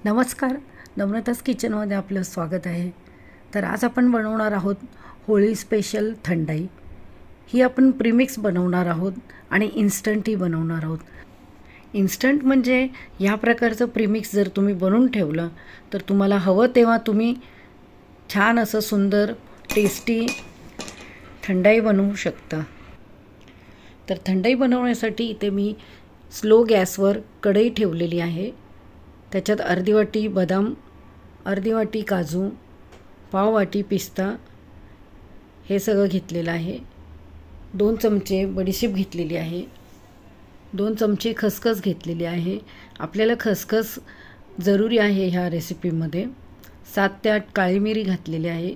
नमस्कार, नम्रताच किचनमध्ये आपलं स्वागत आहे. तर आज आपण बनवणार आहोत होळी स्पेशल थंडाई. ही आपण प्रीमिक्स बनवणार आहोत आणि इन्स्टंटही बनवणार आहोत. इन्स्टंट म्हणजे ह्या प्रकारचं प्रीमिक्स जर तुम्ही बनवून ठेवलं तर तुम्हाला हवं तेव्हा तुम्ही छान असं सुंदर टेस्टी थंडाई बनवू शकता. तर थंडाई बनवण्यासाठी इथे मी स्लो गॅसवर कढई ठेवलेली आहे. त्याच्यात अर्धी वाटी बदाम, अर्धी वाटी काजू, पाव वाटी पिस्ता हे सगळं घेतलेलं आहे. 2 चमचे बडीशेप घेतलेली आहे. 2 चमचे खसखस घेतलेली आहे. आपल्याला खसखस जरुरी आहे ह्या रेसिपीमध्ये. 7 ते 8 काळी मिरी घातलेली आहे.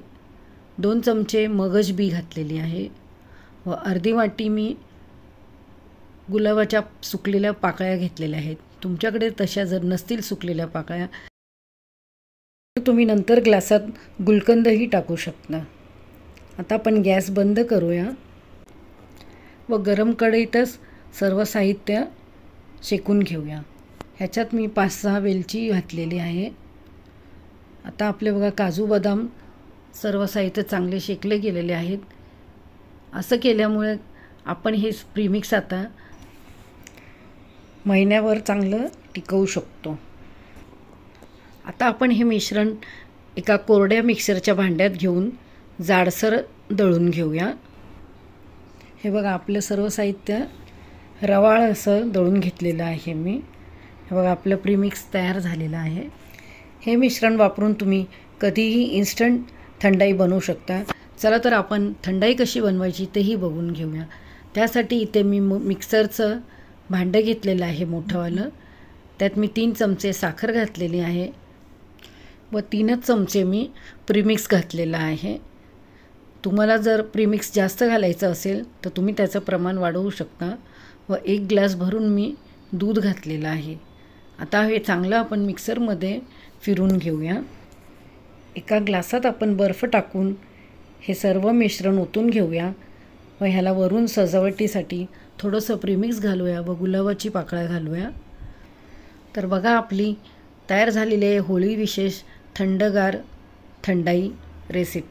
2 चमचे मगज बी घातलेली आहे व अर्धी वाटी मी गुलाबाच्या सुकलेल्या पाकळ्या घेतलेल्या आहेत. तुमच्याकडे तशा जर नसतील सुकलेल्या पाकळ्या तर तुम्ही नंतर ग्लासात गुलकंदही टाकू शकता. आता आपण गॅस बंद करूया व गरम कढईतच सर्व साहित्य शेकून घेऊया. ह्याच्यात मी 5-6 वेलची घातलेली आहे. आता आपले बघा काजू बदाम सर्व साहित्य चांगले शेकले गेलेले आहेत. असं केल्यामुळे आपण हे प्रीमिक्स आता महिन्यावर चांगलं टिकवू शकतो. आता आपण हे मिश्रण एका कोरड्या मिक्सरच्या भांड्यात घेऊन जाडसर दळून घेऊया. हे बघा आपलं सर्व साहित्य रवाळ असं दळून घेतलेलं आहे मी. हे बघा आपलं प्रीमिक्स तयार झालेलं आहे. हे मिश्रण वापरून तुम्ही कधीही इन्स्टंट थंडाई बनवू शकता. चला तर आपण थंडाई कशी बनवायची तेही बघून घेऊया. त्यासाठी इथे मी मिक्सरचं भांडं घेतलेलं आहे मोठंवालं. त्यात मी 3 चमचे साखर घातलेली आहे व 3च चमचे मी प्रीमिक्स घातलेलं आहे. तुम्हाला जर प्रीमिक्स जास्त घालायचं असेल तर तुम्ही त्याचं प्रमाण वाढवू शकता. व 1 ग्लास भरून मी दूध घातलेलं आहे. आता हे चांगलं आपण मिक्सरमध्ये फिरून घेऊया. एका ग्लासात आपण बर्फ टाकून हे सर्व मिश्रण ओतून घेऊया व ह्याला वरून सजावटीसाठी थोडंसं प्रीमिक्स घालूया व गुलाबाची पाकळ्या घालूया. तर बघा आपली तयार झालेली आहे होळी विशेष थंडगार थंडाई रेसिपी.